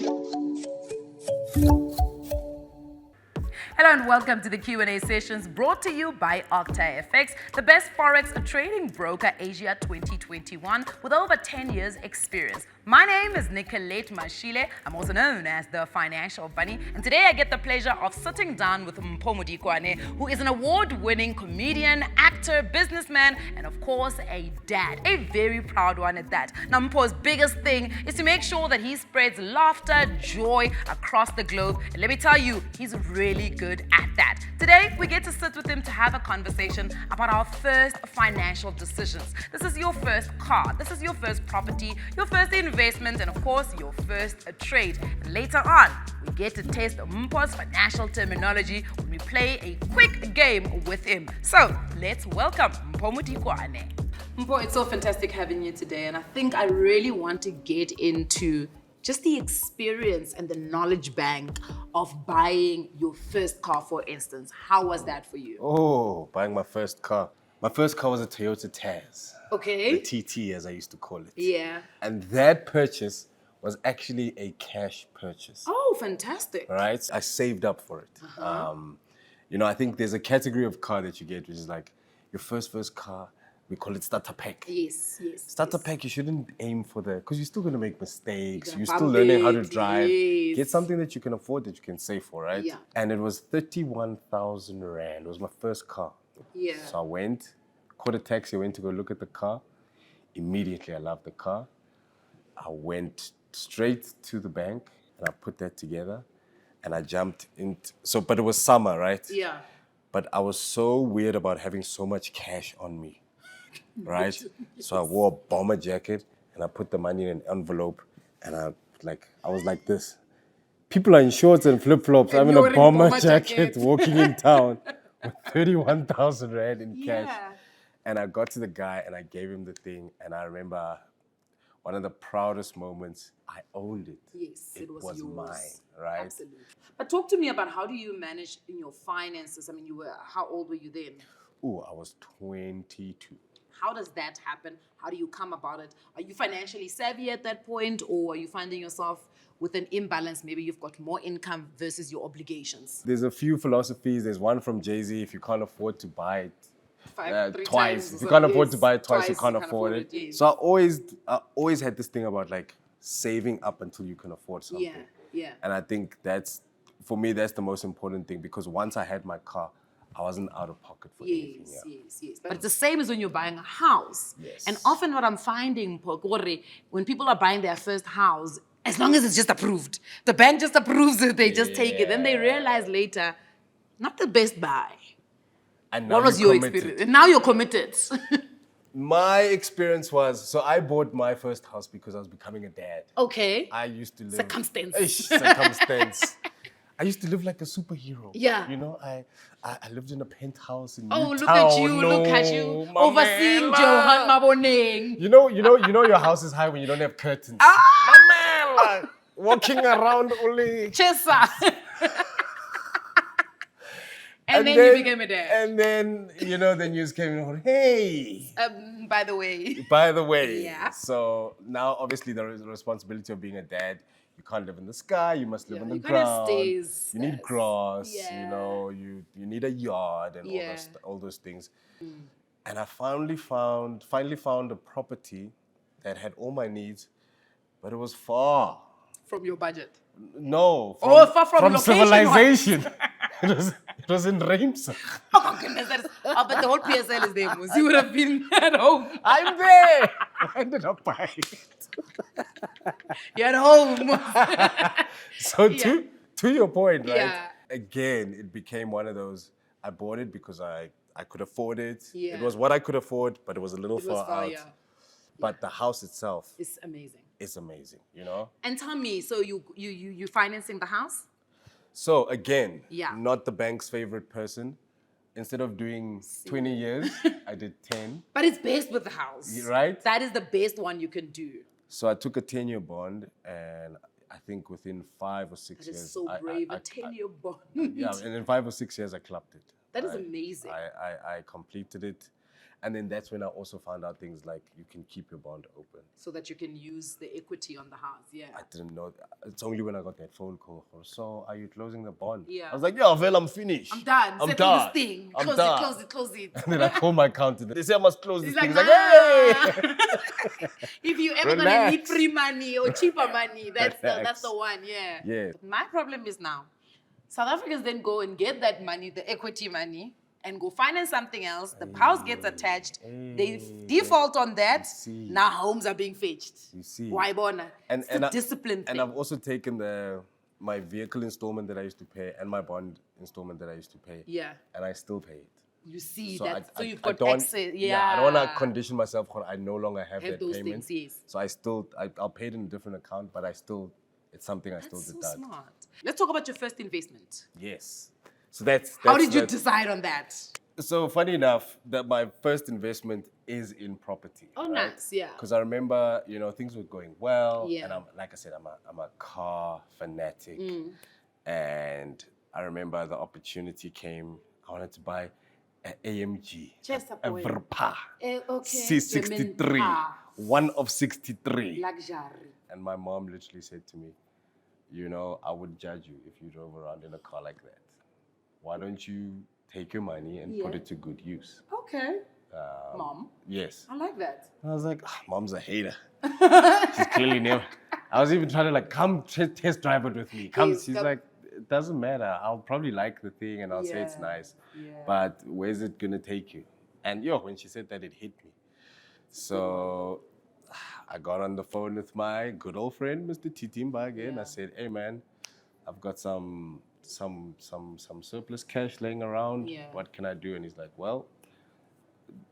Hello and welcome to the Q&A sessions brought to you by Octa FX, the best Forex trading broker Asia 2021 with over 10 years experience. My name is Nicolette Mashile. I'm also known as the Financial Bunny. And today I get the pleasure of sitting down with Modikoane, who is an award-winning comedian, actor, businessman, and of course a dad. A very proud one at that. Now Mpho's biggest thing is to make sure that he spreads laughter, joy across the globe. And let me tell you, he's really good at that. Today, we get to sit with him to have a conversation about our first financial decisions. This is your first car, this is your first property, your first investment, and of course, your first trade. And later on, we get to test Mpho's financial terminology when we play a quick game with him. So, let's welcome Mpho Modikoane. Mpho, it's so fantastic having you today, and I think I really want to get into just the experience and the knowledge bank of buying your first car, for instance. How was that for you? Oh, buying my first car. My first car was a Toyota Taz. Okay. The TT, as I used to call it. Yeah. And that purchase was actually a cash purchase. Oh, fantastic. Right? I saved up for it. I think there's a category of car that you get, which is like your first car. We call it starter pack. Yes. Starter pack, you shouldn't aim for because you're still going to make mistakes. You're bump still learning how to it, drive. yes. Get something that you can afford, that you can save for, right? Yeah. And it was 31,000 Rand. It was my first car. Yeah. So I went, caught a taxi, went to go look at the car. Immediately, I loved the car. I went straight to the bank and I put that together and I jumped into, but it was summer, right? Yeah. But I was so weird about having so much cash on me. Right? So I wore a bomber jacket and I put the money in an envelope and I was like this. People are in shorts and flip-flops. I'm in a bomber jacket walking in town with 31,000 Rand in cash. And I got to the guy and I gave him the thing. And I remember one of the proudest moments, I owned it. Yes, it was yours. Mine, right? Absolutely. But talk to me about how do you manage in your finances? I mean, how old were you then? Oh, I was 22. How does that happen? How do you come about it? Are you financially savvy at that point, or are you finding yourself with an imbalance? Maybe you've got more income versus your obligations. There's a few philosophies. There's one from Jay-Z, if you can't afford to buy it twice. If you can't afford to buy it twice, you can't afford it. Yes. So I always had this thing about like saving up until you can afford something. Yeah. And I think for me, that's the most important thing, because once I had my car, I wasn't out of pocket for anything. Yes. But it's the same as when you're buying a house. Yes. And often what I'm finding, when people are buying their first house, as long as it's just approved, the bank just approves it, they just take it. Then they realize later, not the best buy. And what was your experience? And now you're committed. My experience was, so I bought my first house because I was becoming a dad. Okay. I used to live... Circumstance. I used to live like a superhero. Yeah. You know, I lived in a penthouse in Newtown. Look at you. Overseeing Johan Maboneng. You know your house is high when you don't have curtains. My man, like, walking around only... Chesa. And then you became a dad. And then, the news came out, hey. By the way. Yeah. So now, obviously, there is the responsibility of being a dad. You can't live in the sky. You must live on the ground. You need grass. Yeah. You need a yard and all those things. And I finally found a property that had all my needs, but it was far from your budget. No. Far from civilization. It was in Reims. Oh goodness, but the whole PSL is there. You would have been at home. I'm there. I ended up buying it. You're at home. So to your point, right? Yeah. Again, it became one of those. I bought it because I could afford it. Yeah. It was what I could afford, but it was a little far out. Yeah. But the house itself is amazing. It's amazing, And tell me, so you financing the house? So again, not the bank's favorite person. Instead of doing 20 years, I did 10. But it's based with the house. Right? That is the best one you can do. So I took a 10-year bond, and I think within 5 or 6 years... That is so brave, a 10-year bond. Yeah, and in 5 or 6 years, I clapped it. That is amazing. I completed it. And then that's when I also found out things like you can keep your bond open. So that you can use the equity on the house. Yeah. I didn't know that. It's only when I got that phone call. So are you closing the bond? Yeah. I was like, yeah, well, I'm finished. I'm done. I'm Settle done. this thing. I'm Close done. it, close it, close it. And then I called my accountant. They say I must close this He's thing. like, He's like, hey! if you ever gonna Relax. need free money or cheaper money, that's Relax. the one, yeah. Yeah. But my problem is now, South Africans then go and get that money, the equity money, and go finance something else. The house gets attached. They default on that. see. Now homes are being fetched. You see. Why bona? And, It's and, the I, discipline and thing. I've also taken my vehicle installment that I used to pay and my bond installment that I used to pay. Yeah. And I still pay it. You see So that. So you've I got don't, access. Yeah. I don't want to condition myself. I no longer have that those payment. things, yes. So I'll pay it in a different account, but it's something I still That's did so that. smart. Let's talk about your first investment. Yes. So that's How did you that- decide on that? So funny enough, that my first investment is in property. Oh, nice, yeah. Because I remember, things were going well, Yeah. and like I said, I'm a car fanatic, and I remember the opportunity came. I wanted to buy an AMG, Just a a Verpa, okay. C63, German car. one of 63. Luxury. And my mom literally said to me, I would judge you if you drove around in a car like that. Why don't you take your money and put Yeah. it to good use? Okay. Mom, Yes. I like that. I was like, mom's a hater. She's clearly never. I was even trying to come test drive it with me. Yes, She's come. like, it doesn't matter. I'll probably like the thing and I'll say it's Yeah, nice. yeah. But where's it gonna take you? And when she said that, it hit me. So I got on the phone with my good old friend, Mr. Titimba again. Yeah. I said, hey man, I've got some surplus cash laying around. Yeah. What can I do? And he's like, well,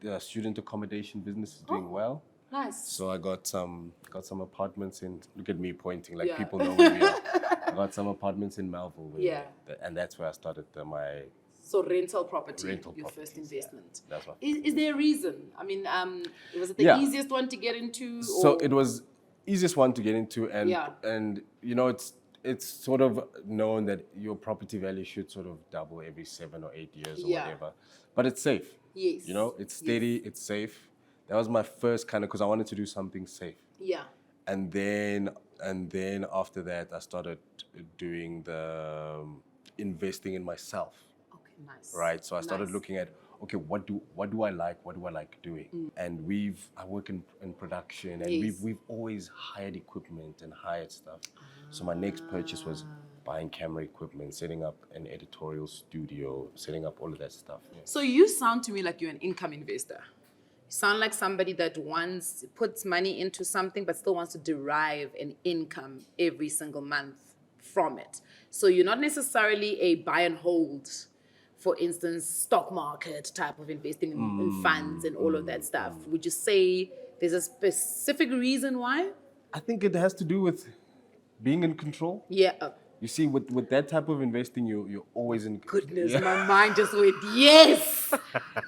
the student accommodation business is doing well. Nice. So I got some apartments in. Look at me pointing like Yeah. people know where we are. I got some apartments in Melville. Yeah. And that's where I started my So rental property, rental your properties, first investment. yeah. That's what. Is there a reason? I mean, was it the Yeah. easiest one to get into? So or- it was easiest one to get into, and Yeah. and it's sort of known that your property value should sort of double every 7 or 8 years or Yeah. whatever, but it's safe. Yes. It's steady, it's safe. That was my first kind of, because I wanted to do something safe. Yeah. And then after that, I started doing the investing in myself, Okay, nice. right? So I started Nice. looking at, okay, what do I like? What do I like doing? And I work in production, and Yes. we've always hired equipment and hired stuff. So my next purchase was buying camera equipment, setting up an editorial studio, setting up all of that stuff. Yeah. So you sound to me like you're an income investor. You sound like somebody that puts money into something but still wants to derive an income every single month from it. So you're not necessarily a buy and hold, for instance, stock market type of investing in funds and all of that stuff. Would you say there's a specific reason why? I think it has to do with being in control. Yeah. You see, with that type of investing, you're always in. Goodness, Yeah. my mind just went, yes.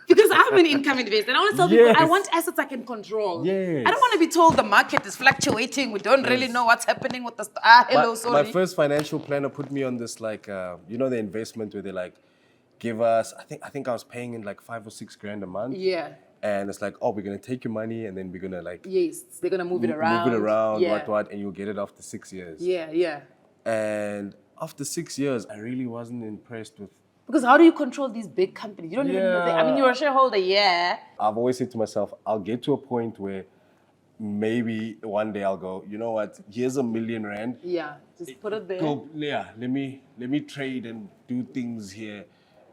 Because I'm an income investor. And I want to tell people, I Yes. want assets I can control. Yes. I don't want to be told the market is fluctuating. We don't really Yes. know what's happening with the hello, my sorry. first financial planner put me on this the investment where they give us. I think I was paying in 5 or 6 grand a month. Yeah. And it's we're gonna take your money and then we're gonna Yes. They're going to move it around. move it around, Yeah. what, and you'll get it after 6 years. Yeah, yeah. And after 6 years, I really wasn't impressed with. Because how do you control these big companies? You don't even know. I mean, you're a shareholder, yeah. I've always said to myself, I'll get to a point where maybe one day I'll go, you know what? Here's R1 million. Yeah. Just put it there. Go, yeah. Let me trade and do things here,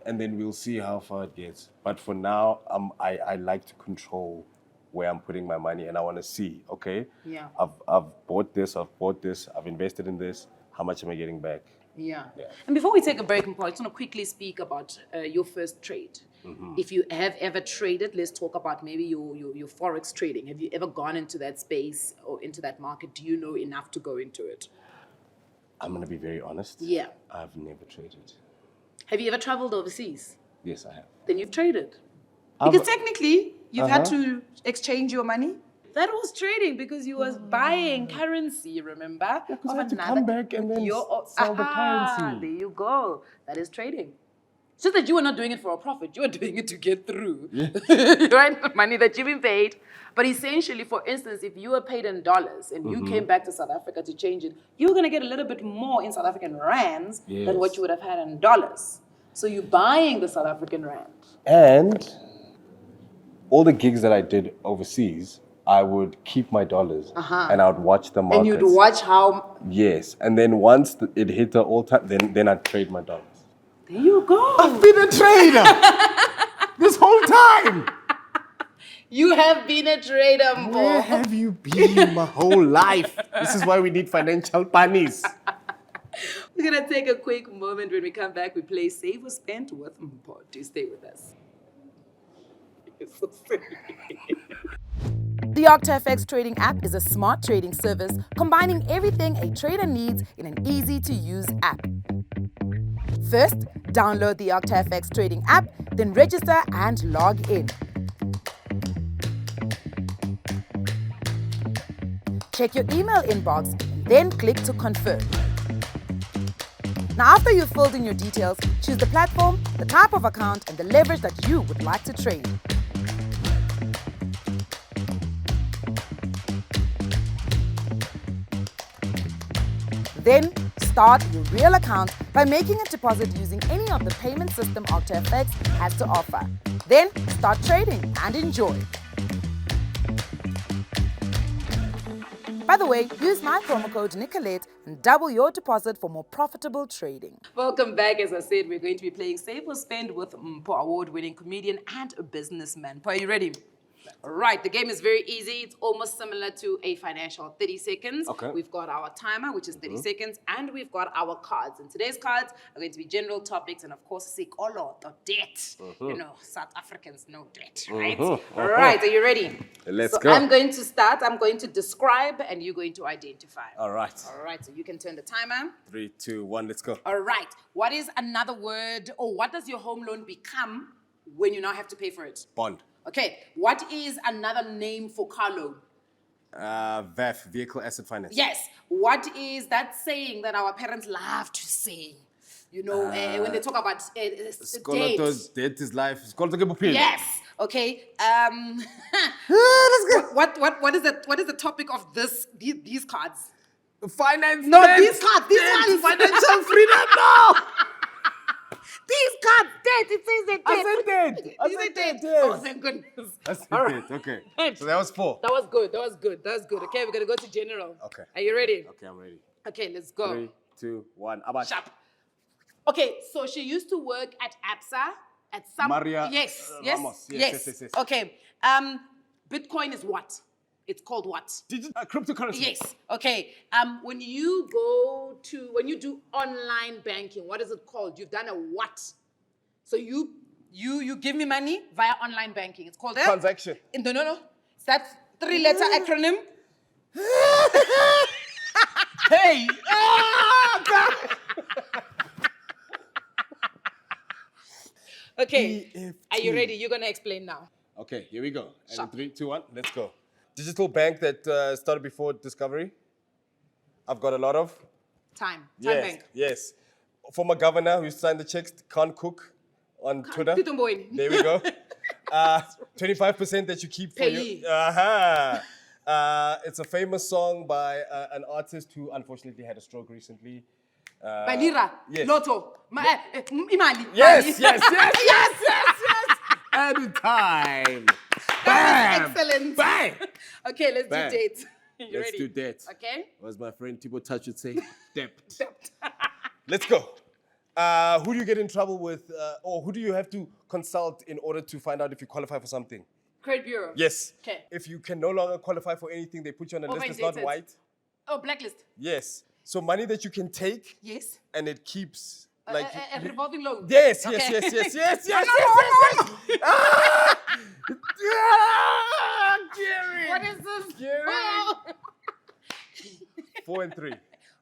and then we'll see how far it gets. But for now, I like to control where I'm putting my money, and I want to see. Okay. Yeah. I've bought this. I've invested in this. How much am I getting back? Yeah. Yeah. And before we take a break, Mpho, I just want to quickly speak about your first trade. Mm-hmm. If you have ever traded, let's talk about maybe your Forex trading. Have you ever gone into that space or into that market? Do you know enough to go into it? I'm gonna be very honest. Yeah. I've never traded. Have you ever traveled overseas? Yes, I have. Then you've traded. I've- Because technically, you've had Uh-huh. to exchange your money. That was trading because you was buying currency, remember? Because I of had to another- come back and then sell the currency. There you go. That is trading. It's just that you were not doing it for a profit. You were doing it to get through, right? Money that you've been paid. But essentially, for instance, if you were paid in dollars and you came back to South Africa to change it, you were going to get a little bit more in South African rands than what you would have had in dollars. So you're buying the South African rand. And all the gigs that I did overseas, I would keep my dollars and I would watch the markets. And you'd watch how... Yes. And then once it hit the all-time, then I'd trade my dollars. There you go. I've been a trader this whole time. You have been a trader, Mpho. Where have you been my whole life? This is why we need financial bunnies. We're going to take a quick moment. When we come back, we play Sable Spend with Mpho. Do stay with us. The Octa FX Trading app is a smart trading service combining everything a trader needs in an easy-to-use app. First, download the Octa FX Trading app, then register and log in. Check your email inbox and then click to confirm. Now, after you've filled in your details, choose the platform, the type of account, and the leverage that you would like to trade. Then, start your real account by making a deposit using any of the payment system Octa FX has to offer. Then, start trading and enjoy. By the way, use my promo code Nicolette and double your deposit for more profitable trading. Welcome back. As I said, we're going to be playing Sable Spend with Mpho, award-winning comedian and a businessman. Mpho, are you ready? Right, the game is very easy. It's almost similar to a financial 30 seconds. Okay. We've got our timer, which is 30 seconds, and we've got our cards. And today's cards are going to be general topics and, of course, sikolo, the debt. You know, South Africans know debt, right? All right, are you ready? Let's go. I'm going to start. I'm going to describe, and you're going to identify. All right. All right, so you can turn the timer. 3, 2, 1, let's go. All right. What is another word, or what does your home loan become when you now have to pay for it? Bond. Okay, what is another name for car loan? VAF, Vehicle Asset Finance. Yes. What is that saying that our parents love to say? You know, when they talk about debt. Debt is life. Yes. Okay. What is the topic of these cards? Finance. No, debt, these cards. These ones. Financial freedom. No. These cards, debt. It says that debt. I said debt. Yes. Oh, thank goodness. I said debt. Okay. So that was 4. That was good. Okay, we're going to go to general. Okay. Are you ready? Okay, I'm ready. Okay, let's go. 3, 2, 1. Abash. Sharp. Okay, so she used to work at ABSA at some... Maria Yes. Ramos. Yes. Okay. Bitcoin is what? It's called what? Cryptocurrency. Yes. Okay. When you do online banking, what is it called? You've done a what? So you give me money via online banking. It's called a Transaction. No. It's that 3-letter acronym. Hey! Okay. EFT. Are you ready? You're gonna explain now. Okay, here we go. And Sharp. 3, 2, 1, let's go. Digital bank that started before Discovery. I've got a lot of. Time Yes, bank. yes. Former governor who signed the checks, can't cook on Twitter. Pitomboy. There we go. 25% that you keep for Payee. your... it's a famous song by an artist who unfortunately had a stroke recently. By Lira. Yes. Lotto. Imali. Yes. Anytime. Bam. Excellent. Bang. Okay, let's Bam. do date. You Let's ready? do that. Okay. As my friend Thibaut Touch would say, debt. Let's go. Who do you get in trouble with, or who do you have to consult in order to find out if you qualify for something? Credit Bureau. Yes. Okay. If you can no longer qualify for anything, they put you on a list that's not Overindebted. white. Oh, blacklist. Yes. So money that you can take Yes. and it keeps A revolving loan. Yes. Okay. Yes. No. Gary. What is this? Gary. Oh. 4 and 3.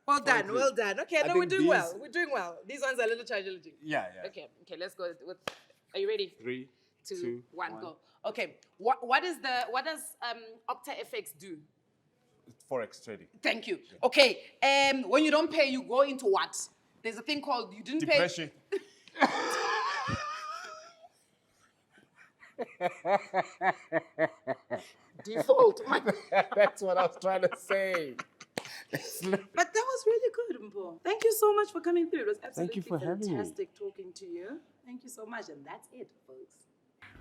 Well done. Okay, I no, we're think doing well. these- We're doing well. These ones are a little challenging. Yeah. Okay, let's go with. Are you ready? 3, 2, 1, go. Okay. What does Octa FX do? Forex trading. Thank you. Okay. When you don't pay, you go into what? There's a thing called you didn't Depression. pay. Default. That's what I was trying to say. But that was really good, Mpho. Thank you so much for coming through. It was absolutely Thank you for having me. fantastic talking to you. Thank you so much. And that's it, folks.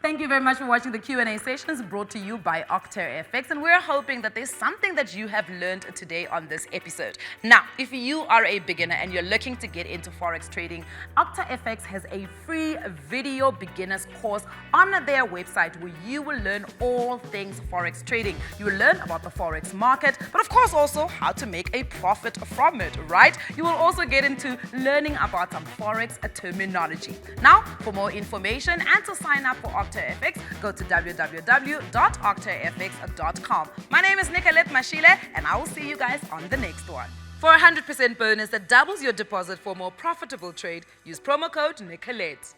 Thank you very much for watching the Q&A sessions brought to you by Octa FX, and we're hoping that there's something that you have learned today on this episode. Now, if you are a beginner and you're looking to get into Forex trading, Octa FX has a free video beginners course on their website where you will learn all things Forex trading. You will learn about the Forex market, but of course also how to make a profit from it, right? You will also get into learning about some Forex terminology. Now, for more information and to sign up for Octa FX, go to www.octafx.com. My name is Nicolette Mashile, and I will see you guys on the next one. For a 100% bonus that doubles your deposit for more profitable trade, use promo code Nicolette.